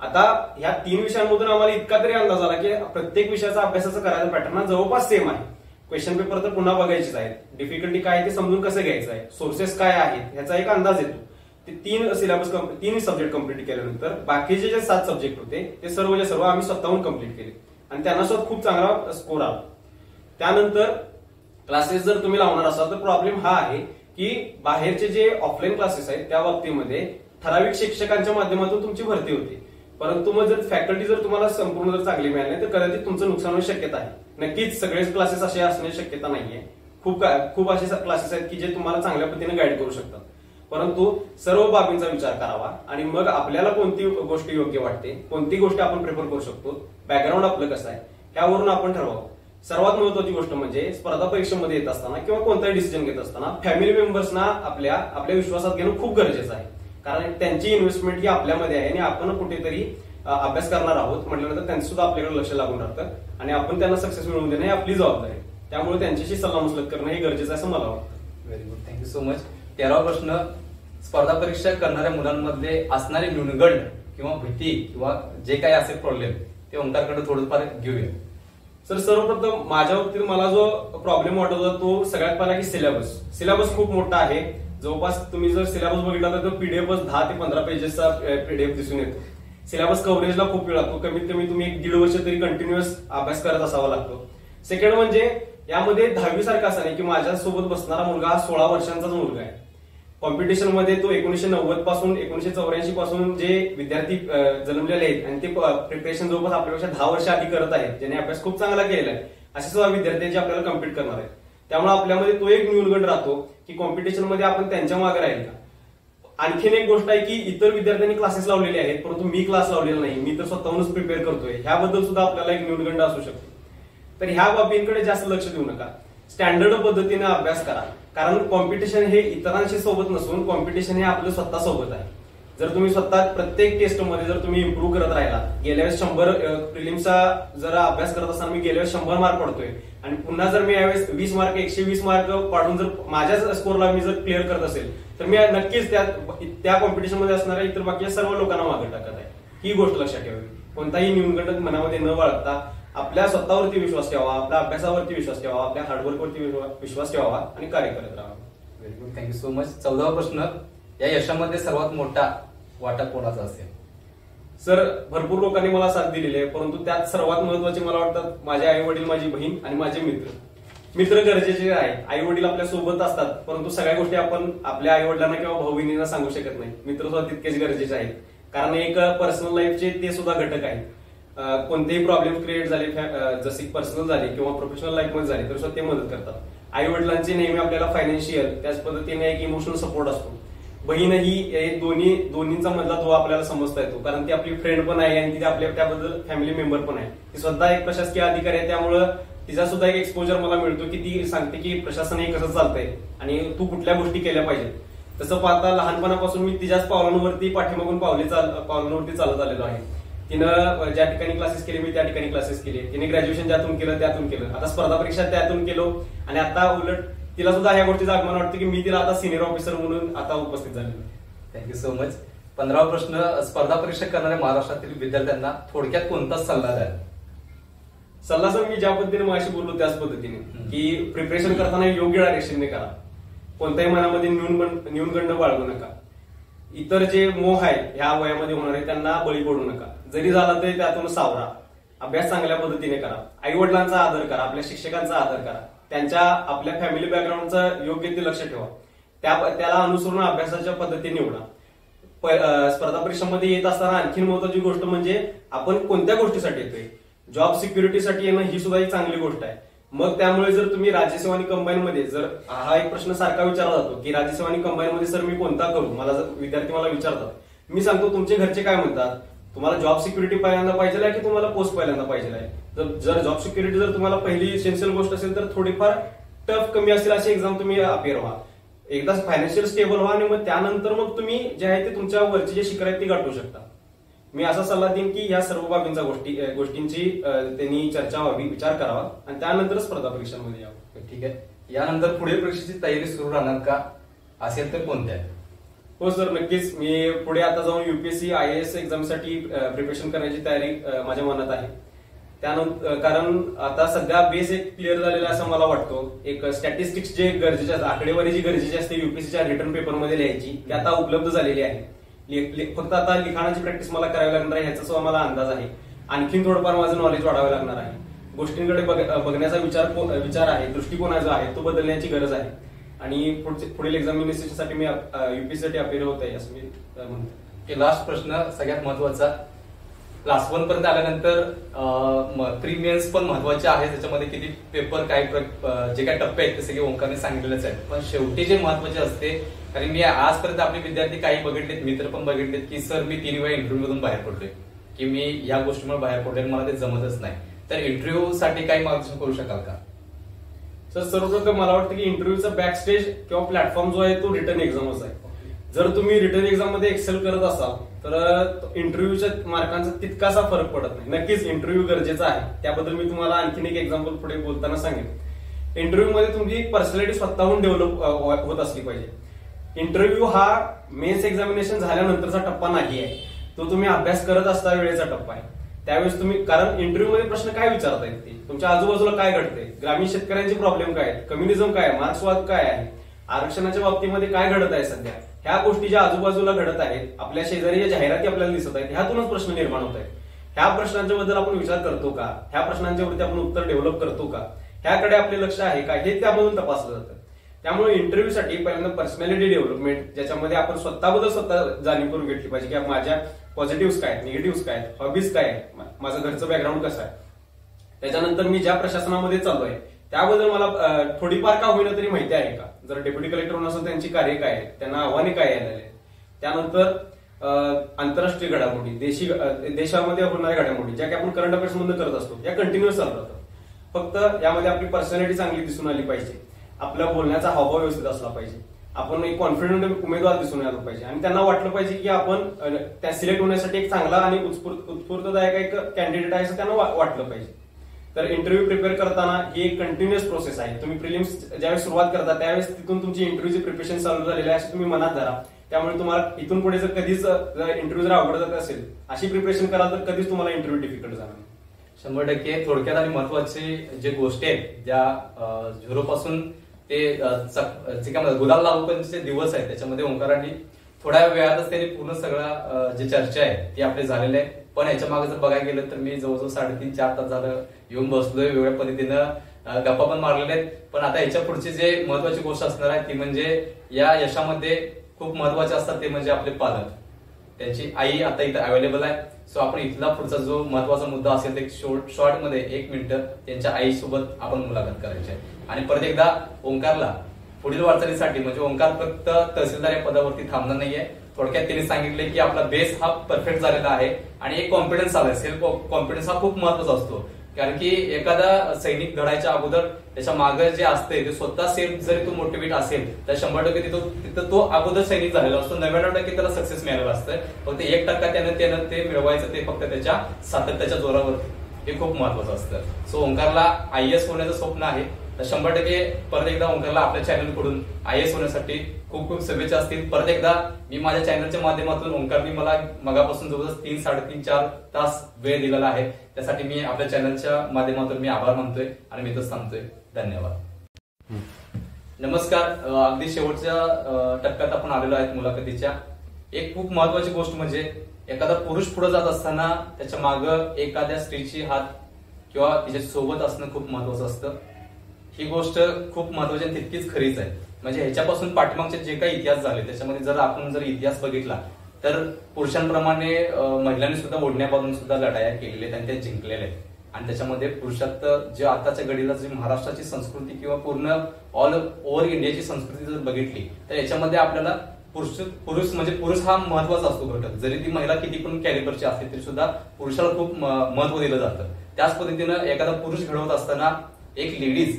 आता ह्या 3 विषयांमधून आम्हाला इतका तरी अंदाज आला की प्रत्येक विषयाचा अभ्यासाचं करायचं पॅटर्न जवळपास सेम आहे. क्वेश्चन पेपर तर पुन्हा बघायचेच आहेत, डिफिकल्टी काय आहे ते समजून कसं घ्यायचं आहे, सोर्सेस काय आहेत ह्याचा एक अंदाज येतो. ते 3 सब्जेक्ट कंप्लीट केल्यानंतर बाकीचे जे 7 सब्जेक्ट होते ते सर्व आम्ही स्वतःहून कंप्लीट केले आणि त्यांना सुद्धा खूप चांगला स्कोर आला. त्यानंतर क्लासेस जर तुम्ही लावणार असाल तर प्रॉब्लेम हा आहे की बाहेरचे जे ऑफलाईन क्लासेस आहेत त्या बाबतीमध्ये ठराविक शिक्षकांच्या माध्यमातून तुमची भरती होते, परंतु मग जर फॅकल्टी जर तुम्हाला संपूर्ण जर चांगली मिळाली नाही तर कदाचित तुमचं नुकसान होण्याची शक्यता आहे. नक्कीच सगळेच क्लासेस असे असण्याची शक्यता नाहीये. खूप असे क्लासेस आहेत की जे तुम्हाला चांगल्या पद्धतीने गाईड करू शकतात, परंतु सर्व बाबींचा विचार करावा आणि मग आपल्याला कोणती गोष्ट योग्य वाटते, कोणती गोष्ट आपण प्रिफर करू शकतो, बॅकग्राऊंड आपलं कसं आहे त्यावरून आपण ठरवावं. सर्वात महत्वाची गोष्ट म्हणजे स्पर्धा परीक्षेमध्ये येत असताना किंवा कोणताही डिसिजन घेत असताना फॅमिली मेंबर्सना आपल्या विश्वासात घेणं खूप गरजेचं आहे. कारण त्यांची इन्व्हेस्टमेंट ही आपल्यामध्ये आहे आणि आपण कुठेतरी अभ्यास करणार आहोत म्हटल्यानंतर त्यांचं सुद्धा आपल्याकडे लक्ष लागून राहतं आणि आपण त्यांना सक्सेस मिळवून देणं ही आपली जबाबदारी आहे. त्यामुळे त्यांच्याशी सल्लामसलत करणं हे गरजेचं आहे असं मला वाटतं. Very good, thank you so much. 13वा प्रश्न, स्पर्धा परीक्षा करणाऱ्या मुलांमध्ये असणारे न्यूनगंड किंवा भीती किंवा जे काही असेल प्रॉब्लेम ते ओंकारकडे थोडंफार घेऊया. सर, सर्वप्रथम माझ्या बाबतीत मला जो प्रॉब्लेम वाटत होता तो सगळ्यात पहिला की सिलेबस खूप मोठा आहे. जवळपास तुम्ही जर सिलेबस बघितला तर पीडीएफ 10 ते 15 पेजेसचा पीडीएफ दिसून येतो. सिलेबस कव्हरेजला खूप वेळ लागतो. कमीत कमी तुम्ही 1.5 वर्ष तरी कंटिन्युअस अभ्यास करत असावा लागतो. सेकंड म्हणजे यामध्ये 10वी सारखं असं नाही की माझ्यासोबत बसणारा मुलगा हा 16 वर्षांचाच मुलगा आहे. कॉम्पिटिशन मध्ये तो 1990 पासून 1984 पासून जे विद्यार्थी जन्मलेले आहेत आणि ते प्रिपरेशन जवळपास आपल्यापेक्षा 10 वर्ष आधी करत आहेत, ज्यांनी अभ्यास खूप चांगला केलेला आहे, असे सुद्धा विद्यार्थी जे आपल्याला कम्पीट करणार आहेत. त्यामुळे आपल्यामध्ये तो एक न्यूनगंड राहतो की कॉम्पिटिशन मध्ये आपण त्यांच्या मागे राहील का. आणखीन एक गोष्ट आहे की इतर विद्यार्थ्यांनी क्लासेस लावलेले आहेत परंतु मी क्लास लावलेला नाही, मी तर स्वतःहूनच प्रिपेअर करतोय, ह्याबद्दल सुद्धा आपल्याला एक न्यूनगंड असू शकतो. तर ह्या बाबींकडे जास्त लक्ष देऊ नका, स्टँडर्ड पद्धतीने अभ्यास करा. कारण कॉम्पिटिशन हे इतरांशी सोबत नसून कॉम्पिटिशन हे आपलं स्वतः सोबत आहे. जर तुम्ही स्वतः प्रत्येक टेस्टमध्ये जर तुम्ही इम्प्रूव्ह करत राहिला, गेल्या वेळेस 100 प्रिलिम्सचा जर अभ्यास करत असताना मी गेल्या वेळेस 100 मार्क पडतोय आणि पुन्हा जर मी यावेळेस 20 मार्क 120 मार्क पाडून जर माझ्याच स्कोरला मी जर क्लिअर करत असेल तर मी नक्कीच त्या कॉम्पिटिशन मध्ये असणाऱ्या इतर बाकी सर्व लोकांना मागे टाकत आहे. ही गोष्ट लक्षात ठेवावी. कोणताही न्यूनगंड मनामध्ये न बाळगता आपल्या स्वतःवरती विश्वास ठेवा, आपल्या अभ्यासावरती विश्वास ठेवा, आपल्या हार्डवर्कवरती विश्वास ठेवावा आणि कार्य करत राहावा. Very good, thank you so much. 14वा प्रश्न, या यशामध्ये सर्वात मोठा वाटा कोणाचा असेल? सर, भरपूर लोकांनी मला साथ दिलेली आहे परंतु त्यात सर्वात महत्वाचे मला वाटतात माझे आई वडील, माझी बहीण आणि माझे मित्र. मित्र गरजेचे आहेत. आई वडील आपल्या सोबत असतात परंतु सगळ्या गोष्टी आपण आपल्या आई वडिलांना किंवा भाऊ बहिणींना सांगू शकत नाही. मित्र सुद्धा तितकेच गरजेचे आहेत कारण एक पर्सनल लाईफचे ते सुद्धा घटक आहेत. कोणतेही प्रॉब्लेम क्रिएट झाले जसे पर्सनल झाले किंवा प्रोफेशनल लाईफ मध्ये झाले तर सुद्धा ते मदत करतात. आई वडिलांचे नेहमी आपल्याला फायनान्शियल त्याच पद्धतीने एक इमोशनल सपोर्ट असतो. बहीण ही दोन्हींचा मधला तो आपल्याला समजता येतो कारण ती आपली फ्रेंड पण आहे आणि ती आपल्या त्याबद्दल फॅमिली मेंबर पण आहे. ती स्वतः एक प्रशासकीय अधिकारी आहे त्यामुळं तिचा सुद्धा एक एक्सपोजर मला मिळतो की ती सांगते की प्रशासन हे कसं चालतंय आणि तू कुठल्या गोष्टी केल्या पाहिजेत. तसं पाहता लहानपणापासून मी तिच्याच पावलांवरती पाठीमागून पावलांवरती चालत आलेलो आहे. तिनं ज्या ठिकाणी क्लासेस केले मी त्या ठिकाणी क्लासेस केले. तिने ग्रॅज्युएशन ज्यातून केलं त्यातून केलं, आता स्पर्धा परीक्षा त्यातून केलो आणि आता उलट तिला सुद्धा ह्या गोष्टीचा अभिमान वाटतं की मी तिला आता सिनियर ऑफिसर म्हणून आता उपस्थित झालेलो. Thank you so much. 15वा प्रश्न, स्पर्धा परीक्षा करणाऱ्या महाराष्ट्रातील विद्यार्थ्यांना थोडक्यात कोणता सल्ला द्याल? सल्ला सर, मी ज्या पद्धतीने माझ्याशी बोललो त्याच पद्धतीने की प्रिपरेशन करताना योग्य डायरेक्शनने करा. कोणत्याही मनामध्ये न्यूनगंड बाळगू नका. इतर जे मोह आहे ह्या वयामध्ये होणारे त्यांना बळी पडू नका. जरी झाला तरी त्यातून सावरा. अभ्यास चांगल्या पद्धतीने करा. आई वडिलांचा आदर करा, आपल्या शिक्षकांचा आदर करा, त्यांच्या आपल्या फॅमिली बॅकग्राऊंडचा योग्य ते लक्ष ठेवा. त्याला अनुसरून अभ्यासाच्या पद्धती निवडा. स्पर्धा परीक्षांमध्ये येत असताना आणखी महत्वाची गोष्ट म्हणजे आपण कोणत्या गोष्टीसाठी येतोय. जॉब सिक्युरिटीसाठी येणं ही सुद्धा एक चांगली गोष्ट आहे. मग त्यामुळे जर तुम्ही राज्यसेवा आणि कंबाईन मध्ये जर हा एक प्रश्न सारखा विचारला जातो की राज्यसेवा आणि कंबाईन मध्ये सर मी कोणता करू, मला जर विद्यार्थी मला विचारतात, मी सांगतो तुमचे घरचे काय म्हणतात, तुम्हाला जॉब सिक्युरिटी पहिल्यांदा पाहिजे आहे की तुम्हाला पोस्ट पहिल्यांदा पाहिजे आहे. जर जॉब सिक्युरिटी जर तुम्हाला पहिली इसेन्शियल गोष्ट असेल तर थोडीफार टफ कमी असेल अशी एक्झाम तुम्ही अपेअर व्हा. एकदा फायनान्शियल स्टेबल व्हा आणि मग त्यानंतर मग तुम्ही जे आहे ते तुमच्या वरची जे शिखर आहेत ती गाठू शकता. मी असा सल्ला देईन की या सर्व बाबींचा गोष्टींची त्यांनी चर्चा व्हावी, विचार करावा आणि त्यानंतरच स्पर्धा परीक्षांमध्ये यावं. ठीक आहे. यानंतर पुढील परीक्षेची तयारी सुरू राहणार का, असेल तर कोणत्या? हो सर, नक्कीच. मी पुढे आता जाऊन UPSC IAS एक्झामसाठी प्रिपरेशन करण्याची तयारी माझ्या मनात आहे. त्यानंतर कारण आता सध्या बेस एक क्लिअर झालेला असं मला वाटतो. एक स्टॅटिस्टिक्स जे गरजेचे असते, आकडेवारी जी गरजेची असते UPSCच्या रिटर्न पेपरमध्ये लिहायची ती आता उपलब्ध झालेली आहे. फक्त आता लिखाणाची प्रॅक्टिस मला करावी लागणार आहे ह्याचा सुद्धा मला अंदाज आहे. आणखीन थोडंफार माझं नॉलेज वाढावं लागणार आहे. गोष्टींकडे बघण्याचा विचार आहे, दृष्टिकोन जो आहे तो बदलण्याची गरज आहे आणि पुढील एक्झामिनेशनसाठी मी UPSC साठी अपेअर होत आहे असं मी म्हणतो. लास्ट प्रश्न, सगळ्यात महत्वाचा. क्लास 1 पर्यंत आल्यानंतर प्री मेन्स पण महत्वाचे आहे. त्याच्यामध्ये किती पेपर काय जे काय टप्पे आहेत ते सगळे ओंकारने सांगितलेलेच आहेत. पण शेवटी जे महत्वाचे असते, कारण मी आजपर्यंत आपले विद्यार्थी काही बघितलेत, मित्र पण बघितलेत की सर मी 3 वेळा इंटरव्ह्यू मधून बाहेर पडलोय, की मी या गोष्टीमुळे बाहेर पडलोय, मला ते जमतच नाही. तर इंटरव्ह्यू साठी काही मार्गदर्शन करू शकाल का? सर, सर्वप्रथम मला वाटतं की इंटरव्ह्यूचा बॅक स्टेज किंवा प्लॅटफॉर्म जो आहे तो रिटर्न एक्झामच आहे. जर तुम्ही रिटर्न एक्झाम मध्ये एक्सेल करत असाल तर इंटरव्ह्यूच्या मार्कांचा तितकासा फरक पडत नाही. नक्कीच इंटरव्ह्यू गरजेचा आहे, त्याबद्दल मी तुम्हाला आणखीन एक एक्झाम्पल पुढे बोलताना सांगेन. इंटरव्ह्यू मध्ये तुमची पर्सनॅलिटी स्वतःहून डेव्हलप होत असली पाहिजे. इंटरव्ह्यू हा मेन्स एक्झामिनेशन झाल्यानंतरचा टप्पा नाही आहे, तो तुम्ही अभ्यास करत असता वेळेचा टप्पा आहे. त्यावेळेस तुम्ही, कारण इंटरव्ह्यू मध्ये प्रश्न काय विचारतायत ते, तुमच्या आजूबाजूला काय घडते, ग्रामीण शेतकऱ्यांचे प्रॉब्लेम काय आहेत, कम्युनिझम काय आहे, मार्क्सवाद काय आहे, आरक्षणाच्या बाबतीमध्ये काय घडत आहे सध्या, ह्या गोष्टी ज्या आजूबाजूला घडत आहेत, आपल्या शेजारी ज्या जाहिराती आपल्याला दिसत आहेत, ह्यातूनच प्रश्न निर्माण होत आहेत. ह्या प्रश्नांच्या बद्दल आपण विचार करतो का, ह्या प्रश्नांच्या वरती आपण उत्तर डेव्हलप करतो का, ह्याकडे आपले लक्ष आहे का, हे त्यामधून तपासलं जातं. त्यामुळे इंटरव्ह्यूसाठी पहिल्यांदा पर्सनॅलिटी डेव्हलपमेंट, ज्याच्यामध्ये आपण स्वतःबद्दल स्वतः जाणीव करून घेतली पाहिजे की माझ्या पॉझिटिव्ह काय, निगेटिव्ह काय, हॉबीज काय, माझं घरचं बॅकग्राऊंड कसं आहे. त्याच्यानंतर मी ज्या प्रशासनामध्ये चालू आहे त्याबद्दल मला थोडीफार का होईना तरी माहिती आहे का? जर डेप्युटी कलेक्टर होऊन असेल त्यांची कार्य काय आहे, त्यांना आव्हाने काय आलेले, त्यानंतर आंतरराष्ट्रीय घडामोडी, देशामध्ये होणाऱ्या घडामोडी ज्या की आपण करंट अफेअर्स मधून करत असतो, या कंटिन्युअस चालू राहतात. फक्त यामध्ये आपली पर्सनॅलिटी चांगली दिसून आली पाहिजे, आपल्या बोलण्याचा हावभाव व्यवस्थित असला पाहिजे, आपण एक कॉन्फिडंट उमेदवार दिसून आला पाहिजे आणि त्यांना वाटलं पाहिजे की आपण त्या सिलेक्ट होण्यासाठी एक चांगला आणि उत्स्फूर्तदायक एक कॅन्डिडेट आहे असं त्यांना वाटलं पाहिजे. तर इंटरव्ह्यू प्रिपेअर करताना ही एक कंटिन्युअस प्रोसेस आहे. तुम्ही प्रिलिम्स ज्यावेळेस सुरुवात करता त्यावेळेस तिथून तुमची इंटरव्ह्यूची प्रिपरेशन चालू झालेली आहे असं तुम्ही मनात धरा. त्यामुळे तुम्हाला इथून पुढे जर कधीच इंटरव्ह्यू जर अवघड जात असेल, अशी प्रिपरेशन कराल तर कधीच तुम्हाला इंटरव्ह्यू डिफिकल्ट जाणार नाही. 100% थोडक्यात आणि महत्वाची जे गोष्टी आहेत ज्या झिरो पासून ते जे काय गुलाल लागूपर्यंतचे दिवस आहेत त्याच्यामध्ये ओंकारांनी थोड्या वेळातच त्यांनी पूर्ण सगळा जी चर्चा आहे ती आपली झालेली आहे. पण याच्या मागे जर बघायला गेलं तर मी जवळजवळ 3.5-4 तास झालं येऊन बसलोय, वेगळ्या पद्धतीनं गप्पा पण मारलेल्या आहेत. पण आता याच्या पुढची जे महत्वाची गोष्ट असणार आहे ती म्हणजे या यशामध्ये खूप महत्वाचे असतात ते म्हणजे आपले पालक, त्यांची आई आता इथं अवेलेबल आहे. सो आपण इथला पुढचा जो महत्वाचा मुद्दा असेल ते शॉर्ट मध्ये 1 मिनिट त्यांच्या आईसोबत आपण मुलाखत करायची आहे. आणि परत एकदा ओंकारला पुढील वाटचालीसाठी म्हणजे ओंकार फक्त तहसीलदार या पदावरती थांबणार नाहीये. थोडक्यात त्यांनी सांगितले की आपला बेस हा परफेक्ट झालेला आहे आणि एक कॉन्फिडन्स आलाय. सेल्फ कॉन्फिडन्स हा खूप महत्वाचा असतो, कारण की एखादा सैनिक घडायच्या अगोदर त्याच्या मागे जे असते ते स्वतः सेल्फ जरी तो मोटिवेट असेल तर 100% तिथं तो अगोदर सैनिक झालेला असतो. 99% त्याला सक्सेस मिळालेला असतं. फक्त 1% त्यानं ते मिळवायचं ते फक्त त्याच्या सातत्याच्या जोरावर. हे खूप महत्वाचं असतं. सो ओंकारला IAS होण्याचं स्वप्न आहे तर 100% परत एकदा ओंकारला आपल्या चॅनल कडून IAS होण्यासाठी खूप खूप शुभेच्छा असतील. परत एकदा मी माझ्या चॅनलच्या माध्यमातून ओंकारनी मला मगापासून जवळजवळ 3-3.5-4 तास वेळ दिलेला आहे. त्यासाठी मी आपल्या चॅनलच्या माध्यमातून मी आभार मानतोय आणि मी इथंच थांबतोय. धन्यवाद. नमस्कार. अगदी शेवटच्या टप्प्यात आपण आलेलो आहेत मुलाखतीच्या. एक खूप महत्वाची गोष्ट म्हणजे एखादा पुरुष पुढे जात असताना त्याच्या मागं एखाद्या स्त्रीची हात किंवा तिच्या सोबत असणं खूप महत्वाचं असतं. ही गोष्ट खूप महत्वाची आणि तितकीच खरीच आहे. म्हणजे ह्याच्यापासून पाठीमागचे जे काही इतिहास झाले त्याच्यामध्ये जर आपण इतिहास बघितला तर पुरुषांप्रमाणे महिलांनी सुद्धा ओढण्यापासून सुद्धा लढाया केलेल्या आहेत आणि त्या जिंकलेल्या आहेत. आणि त्याच्यामध्ये पुरुषात जे आताच्या घडीला जी महाराष्ट्राची संस्कृती किंवा पूर्ण ऑल ओव्हर इंडियाची संस्कृती जर बघितली तर याच्यामध्ये आपल्याला पुरुष म्हणजे पुरुष हा महत्वाचा असतो घटक. जरी ती महिला किती पण कॅलिबरची असते तरी सुद्धा पुरुषाला खूप महत्व दिलं जातं. त्याच पद्धतीनं एखादा पुरुष घडवत असताना एक लेडीज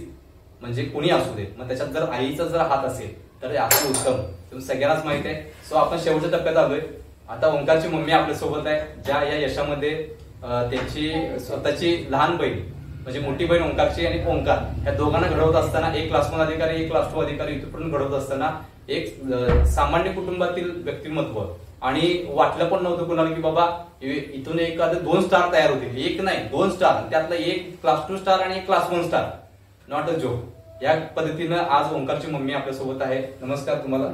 म्हणजे कुणी असू दे, मग त्याच्यात जर आईचा जर हात असेल तर असं उत्तम. तुम्ही सगळ्यांनाच माहित आहे. सो आपण शेवटच्या टप्प्यात आलोय. आता ओंकारची मम्मी आपल्या सोबत आहे, ज्या या यशामध्ये त्यांची स्वतःची लहान बहीण म्हणजे मोठी बहीण ओंकारची आणि ओंकार या दोघांना घडवत असताना एक क्लास 1 अधिकारी, एक क्लास 2 अधिकारी इथपर्यंत घडवत असताना एक सामान्य कुटुंबातील व्यक्तिमत्व. आणि वाटलं पण नव्हतं कुणाला की बाबा इथून एखादं 2 स्टार तयार होतील. एक नाही 2 स्टार, त्यातला एक क्लास 2 स्टार आणि एक class 1 star. Not a joke. या पद्धतीनं आज ओंकारची मम्मी आपल्यासोबत आहे. नमस्कार तुम्हाला.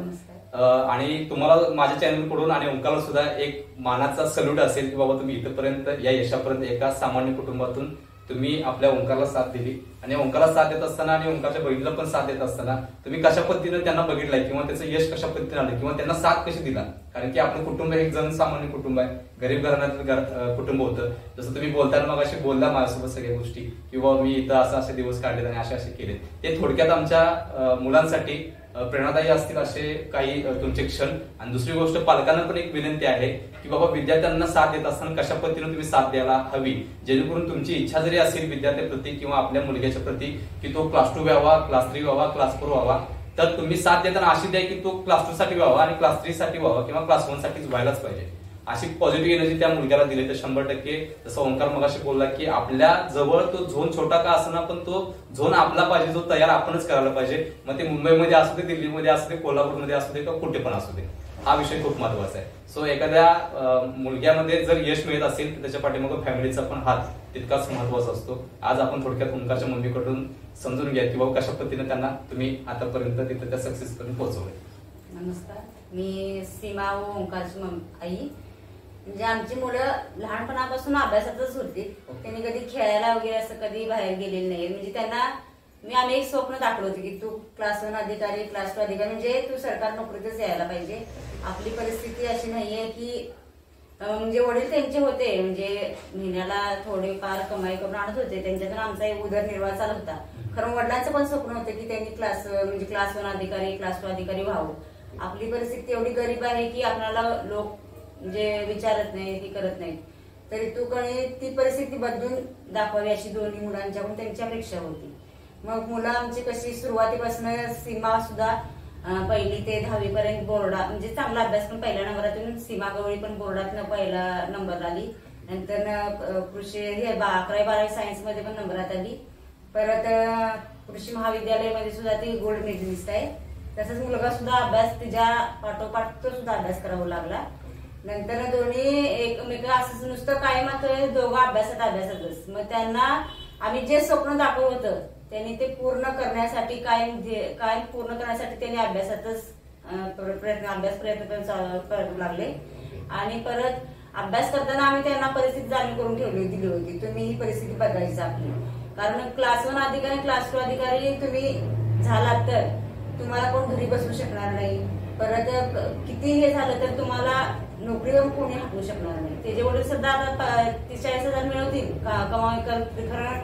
आणि तुम्हाला माझ्या चॅनल कडून आणि ओंकारला सुद्धा एक मानाचा सल्यूट असेल की बाबा तुम्ही इथपर्यंत या यशापर्यंत एका सामान्य कुटुंबातून तुम्ही आपल्या ओंकारला साथ दिली. आणि ओंकारला साथ देत असताना आणि ओंकारच्या बहिणीला पण साथ देत असताना तुम्ही कशा पद्धतीने त्यांना बघितलाय किंवा त्याचं यश कशा पद्धतीने आलं किंवा त्यांना साथ कशी दिला. कारण की आपलं कुटुंब एक जनसामान्य कुटुंब आहे, गरीब घराण्यातलं कुटुंब होतं. जसं तुम्ही बोलताना मग अशी बोलला माझ्यासोबत सगळ्या गोष्टी किंवा मी इथं असे दिवस काढले आणि असे केले. ते थोडक्यात आमच्या मुलांसाठी प्रेरणादायी असतील असे काही तुमचे क्षण. आणि दुसरी गोष्ट पालकांना पण एक विनंती आहे की बाबा विद्यार्थ्यांना साथ देत असताना कशा पद्धतीने तुम्ही साथ द्यायला हवी, जेणेकरून तुमची इच्छा जरी असेल विद्यार्थ्याप्रती किंवा आपल्या मुलग्याच्या प्रती की तो क्लास 2 व्हावा, क्लास 3 व्हावा, क्लास 4 व्हावा, तर तुम्ही साथ देताना अशी द्या की तो क्लास 2 साठी व्हावा आणि क्लास 3 साठी व्हावा किंवा क्लास 1 साठीच व्हायलाच पाहिजे. अशी पॉझिटिव्ह एनर्जी त्या मुलग्याला दिली तर 100% जसं ओंकार मगाशी बोलला की आपल्या जवळ तो झोन छोटा का असणार पण तो झोन आपला पाहिजे, जो तयार आपणच करायला पाहिजे. मग ते मुंबईमध्ये असू दे, दिल्लीमध्ये असू दे, कोल्हापूरमध्ये असू दे किंवा कुठे पण असू दे. हा विषय खूप महत्वाचा आहे. सो एखाद्या मुलग्यामध्ये जर यश मिळत असेल तर त्याच्या पाठीमागे फॅमिलीचा पण हात तितकाच महत्वाचा असतो. आज आपण थोडक्यात ओंकारच्या मम्मीकडून समजून घ्या की बाबा कशा पद्धतीने त्यांना तुम्ही आतापर्यंत तिथे त्या सक्सेस पर्यंत पोहोचवले. नमस्कार. मी सीमा व ओंकारची आई. म्हणजे आमची मुलं लहानपणापासून अभ्यासातच होती. त्यांनी कधी खेळायला वगैरे असं कधी बाहेर गेलेले नाही. म्हणजे त्यांना आम्ही एक स्वप्न दाखवलं होतं की तू क्लास 1 अधिकारी, क्लास 2 अधिकारी म्हणजे तू सरकार नोकरीतच यायला पाहिजे. आपली परिस्थिती अशी नाहीये की म्हणजे वडील त्यांचे होते, म्हणजे महिन्याला थोडेफार कमाई करून आणत होते, त्यांच्यातून आमचा एक उदरनिर्वाह चालत होता. खरं वडिलांचं पण स्वप्न होतं की त्यांनी म्हणजे क्लास 1 अधिकारी, क्लास 2 अधिकारी व्हावं. आपली परिस्थिती एवढी गरीब आहे की आपल्याला लोक म्हणजे विचारत नाही, ती करत नाहीत, तरी तू ती परिस्थिती बदलून दाखवावी अशी दोन्ही मुलांच्याकडून त्यांची अपेक्षा होती. मग मुलं आमची कशी सुरुवातीपासून सीमा सुद्धा 1ली ते 10वी पर्यंत बोर्डात म्हणजे चांगला अभ्यास, पण पहिल्या नंबरातून सीमा गवळी पण बोर्डात पहिला नंबर आली. नंतर कृषी 11वी-12वी सायन्स मध्ये पण नंबरात आली. परत कृषी महाविद्यालयामध्ये सुद्धा ती गोल्ड मेडलिस्ट आहे. तसंच मुलगा सुद्धा अभ्यास तिच्या पाठोपाठ तो सुद्धा अभ्यास करावा लागला. नंतर दोन्ही एकमेक असं नुसतं कायम दोघं अभ्यासातच. मग त्यांना आम्ही जे स्वप्न दाखवलं होतं त्यांनी ते पूर्ण करण्यासाठी कायम पूर्ण करण्यासाठी त्यांनी अभ्यासातच प्रयत्न करू लागले. आणि परत अभ्यास करताना आम्ही त्यांना परिस्थिती जाणीव करून दिली होती, तुम्ही ही परिस्थिती बदलायची आपली. कारण क्लास 1 अधिकारी, क्लास 2 अधिकारी तुम्ही झालात तर तुम्हाला कोण घरी बसवू शकणार नाही. परत किती हे झालं तर तुम्हाला नोकरीवर कोणी हटवू शकणार नाही. त्याचे वडील सुद्धा आता 40,000 मिळवतील कमाई करतील, कारण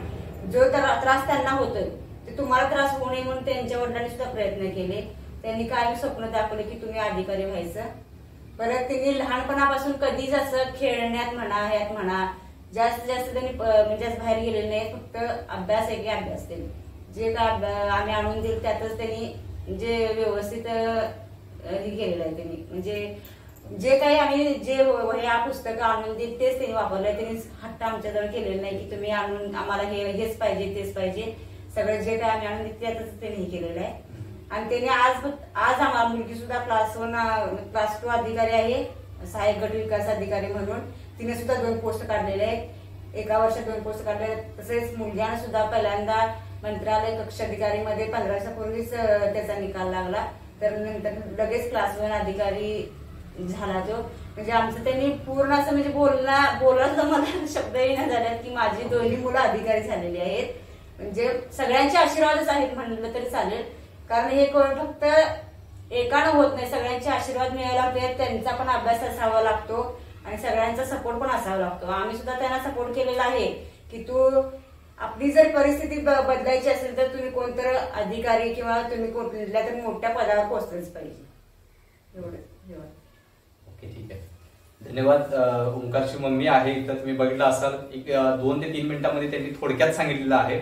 जो त्रास त्यांना होतोय ते तुम्हाला त्रास होऊ नये म्हणून त्यांच्या वडिलांनी सुद्धा प्रयत्न केले. त्यांनी काय स्वप्न दाखवले की तुम्ही अधिकारी व्हायचं. परत त्यांनी लहानपणापासून कधीच असं खेळण्यात म्हणा, ह्यात म्हणा जास्त त्यांनी म्हणजे बाहेर गेलेले नाही. फक्त अभ्यास आहे की अभ्यास. त्यांनी जे काय आम्ही आणून देईल त्यातच त्यांनी जे व्यवस्थित हे केलेलं आहे. त्यांनी म्हणजे जे काही आम्ही जे ह्या पुस्तकं आणून देईल तेच त्यांनी वापरलंय. त्यांनी हट्ट आमच्याजवळ केलेलं नाही की तुम्ही आणून आम्हाला हेच पाहिजे तेच पाहिजे. सगळं जे काही आम्ही आणून देईल त्यातच त्यांनी हे केलेलं आहे. आणि त्यांनी आज आम्हाला मुलगी सुद्धा क्लास 2 अधिकारी आहे, सहाय्यक गट विकास अधिकारी म्हणून. तिने सुद्धा 2 पोस्ट काढलेले आहेत, एका वर्षात 2 पोस्ट काढले. तसेच मुलग्याने सुद्धा पहिल्यांदा मंत्रालय कक्ष अधिकारी मध्ये 15 वर्षापूर्वीच त्याचा निकाल लागला, तर नंतर लगेच क्लास 1 अधिकारी झाला तो. म्हणजे आमचं त्यांनी पूर्ण असं म्हणजे बोलायला मला शब्द येणार झाल्यात की माझी दोन्ही मुलं अधिकारी झालेली आहेत. म्हणजे सगळ्यांचे आशीर्वादच आहेत म्हणलं तरी चालेल, कारण हे फक्त एकानं होत नाही, सगळ्यांचे आशीर्वाद मिळायला हवे. त्यांचा पण अभ्यास असावा लागतो आणि सगळ्यांचा सपोर्ट पण असावा लागतो. आम्ही सुद्धा त्यांना सपोर्ट केलेला आहे की तू आपली जर परिस्थिती बदलायची असेल तर तुम्ही कोणतर अधिकारी किंवा तुम्ही कुठल्या तरी मोठ्या पदावर पोहोचलंच पाहिजे. एवढं. ओके, ठीक आहे, धन्यवाद. ओंकारची मम्मी आहे इथं, तुम्ही बघितलं असाल. 2 ते 3 मिनिटांमध्ये त्यांनी थोडक्यात सांगितलेलं आहे.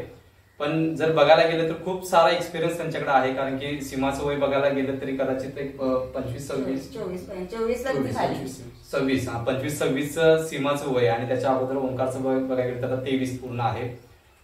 पण जर बघायला गेलं तर खूप सारा एक्सपिरियन्स त्यांच्याकडे आहे, कारण की सीमाचं वय बघायला गेलं तरी कदाचित एक 25-26 सीमाचं वय आणि त्याच्या अगोदर ओंकारचं वय बघायला गेलं तर 23 पूर्ण आहे.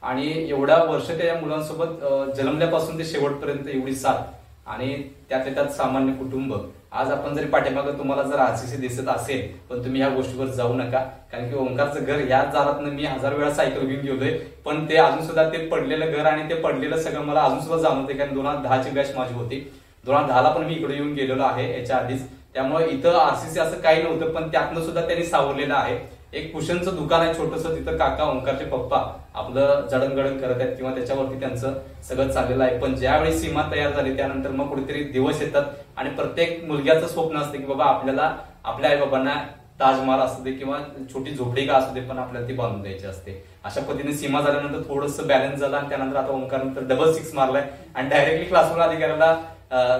आणि एवढा वर्ष त्या मुलांसोबत जन्मल्यापासून ते शेवटपर्यंत एवढी साथ आणि त्यात सामान्य कुटुंब. आज आपण जरी पाठीमागं तुम्हाला जर आरसीसी दिसत असेल पण तुम्ही या गोष्टीवर जाऊ नका, कारण की ओंकारचं घर याच दारातनं मी 1000 वेळा सायकल घेऊन गेलोय, पण ते अजून सुद्धा ते पडलेलं घर आणि ते पडलेलं सगळं मला अजून सुद्धा जाणवते. कारण 2010ची बॅच माझी होती, 2010ला पण मी इकडे येऊन गेलेलो आहे याच्या आधीच. त्यामुळे इथं आरसीसी असं काही नव्हतं, पण त्यातनं सुद्धा त्यांनी सावरलेलं आहे. एक कुशनचं दुकान आहे छोटंसं, तिथं काका ओंकारचे पप्पा आपलं जडणघडण करत आहेत किंवा त्याच्यावरती त्यांचं सगळं चाललेलं आहे. पण ज्यावेळी सीमा तयार झाली त्यानंतर मग कुठेतरी दिवस येतात आणि प्रत्येक मुलग्याचं स्वप्न असतं की बाबा आपल्याला आपल्या आई बाबांना ताजमहाल असू दे किंवा छोटी झोपडी का असू दे पण आपल्याला ती बांधून द्यायची असते. अशा पद्धतीने सीमा झाल्यानंतर थोडंसं बॅलन्स झालं आणि त्यानंतर आता ओंकार नंतर डबल 6 मारलाय आणि डायरेक्टली क्लासरूम अधिकाऱ्याला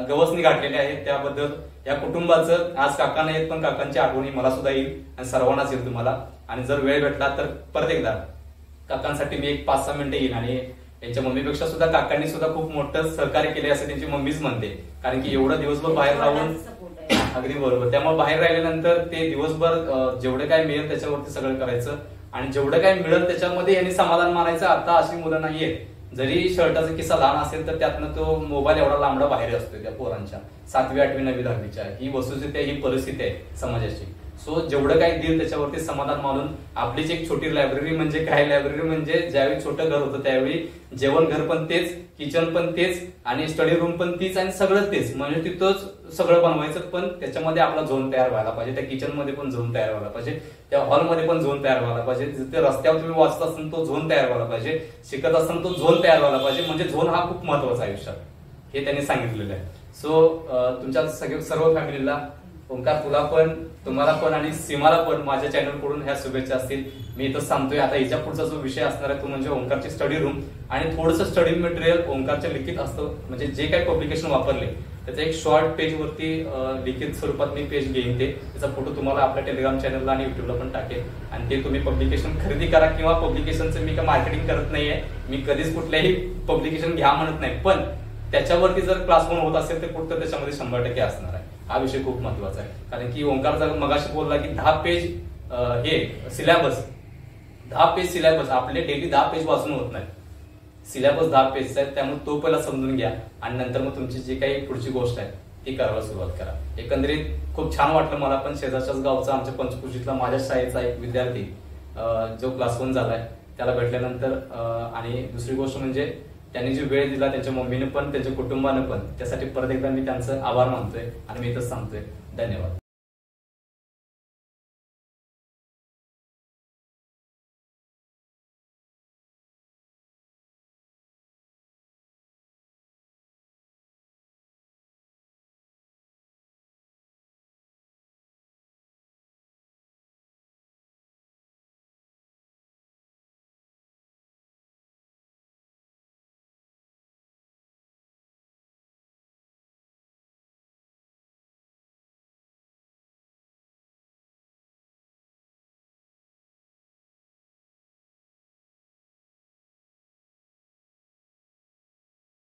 गवसणी गाठलेली आहे. त्याबद्दल या कुटुंबाचं आज काकांना येत, पण काकांची आठवणी मला सुद्धा येईल आणि सर्वांनाच येईल तुम्हाला. आणि जर वेळ भेटला तर परत एकदा काकांसाठी मी एक 5-6 मिनिटं येईल. आणि त्यांच्या मम्मीपेक्षा सुद्धा काकांनी सुद्धा खूप मोठं सहकार्य केले असं त्यांची मम्मीच म्हणते, कारण की एवढं दिवसभर बाहेर राहून. अगदी बरोबर. त्यामुळे बाहेर राहिल्यानंतर ते दिवसभर जेवढं काय मिळेल त्याच्यावरती सगळं करायचं आणि जेवढं काय मिळेल त्याच्यामध्ये यांनी समाधान मानायचं. आता अशी मुलं नाहीये, जरी शर्टाचा किस्सा लहान असेल तर त्यातनं तो मोबाईल एवढा लांबडा बाहेर असतो त्या पोरांच्या 7वी, 8वी, 9वी, 10वीच्या. ही वस्तुस्थिती ही परिस्थिती आहे समाजाची. सो जेवढं काही देईल त्याच्यावरती समाधान मानून आपलीच एक छोटी लायब्ररी. म्हणजे काय लायब्ररी म्हणजे ज्यावेळी छोटं घर होतं त्यावेळी जेवण घर पण तेच, किचन पण तेच आणि स्टडी रूम पण तीच आणि सगळं तेच. म्हणजे तिथंच सगळं बनवायचं, पण त्याच्यामध्ये आपला झोन तयार व्हायला पाहिजे. त्या किचन मध्ये पण झोन तयार व्हायला पाहिजे, त्या हॉलमध्ये पण झोन तयार व्हायला पाहिजे. जिथे रस्त्यावर तुम्ही वाचत असताना तो झोन तयार व्हायला पाहिजे, शिकत असताना तो झोन तयार व्हायला पाहिजे. म्हणजे झोन हा खूप महत्वाचा आयुष्यात, हे त्यांनी सांगितलेलं आहे. सो तुमच्या सर्व फॅमिलीला ओंकार तुला पण, तुम्हाला पण आणि सीमाला पण माझ्या चॅनल कडून ह्या शुभेच्छा असतील. मी इथं सांगतोय आता हिच्या पुढचा जो विषय असणार आहे तो म्हणजे ओंकारची स्टडी रूम आणि थोडंसं स्टडी मटेरियल ओंकारच्या लिखित असतं. म्हणजे जे काही पब्लिकेशन वापरले त्याचं एक शॉर्ट पेज वरती लिखित स्वरूपात मी पेज घेईन, त्याचा फोटो तुम्हाला आपल्या टेलिग्राम चॅनलला आणि युट्यूबला पण टाकेल आणि ते तुम्ही पब्लिकेशन खरेदी करा. किंवा पब्लिकेशनचं मी काय मार्केटिंग करत नाहीये, मी कधीच कुठल्याही पब्लिकेशन घ्या म्हणत नाही, पण त्याच्यावरती जर क्लास 1 होत असेल तर कुठं त्याच्यामध्ये 100% असणार आहे. हा विषय खूप महत्वाचा आहे, कारण की ओंकार जर मगाशी बोलला की 10 पेज हे सिलेबस, 10 पेज सिलेबस आपले डेली 10 पेज वाचून होत नाही. सिलेबस 10 पेज आहे, त्यामुळे तो पहिला समजून घ्या आणि नंतर मग तुमची जी काही पुढची गोष्ट आहे ती करायला सुरुवात करा. एकंदरीत खूप छान वाटलं मला पण. शेजारच्याच गावचा आमच्या पंचकृषीतला माझ्या शाळेचा एक विद्यार्थी जो क्लास 1 झालाय त्याला भेटल्यानंतर आणि दुसरी गोष्ट म्हणजे त्यांनी जी वेळ दिला त्यांच्या मम्मीने पण त्यांच्या कुटुंबाने पण, त्यासाठी परत एकदा मी त्यांचं आभार मानतोय आणि मी इथंच सांगतोय. धन्यवाद.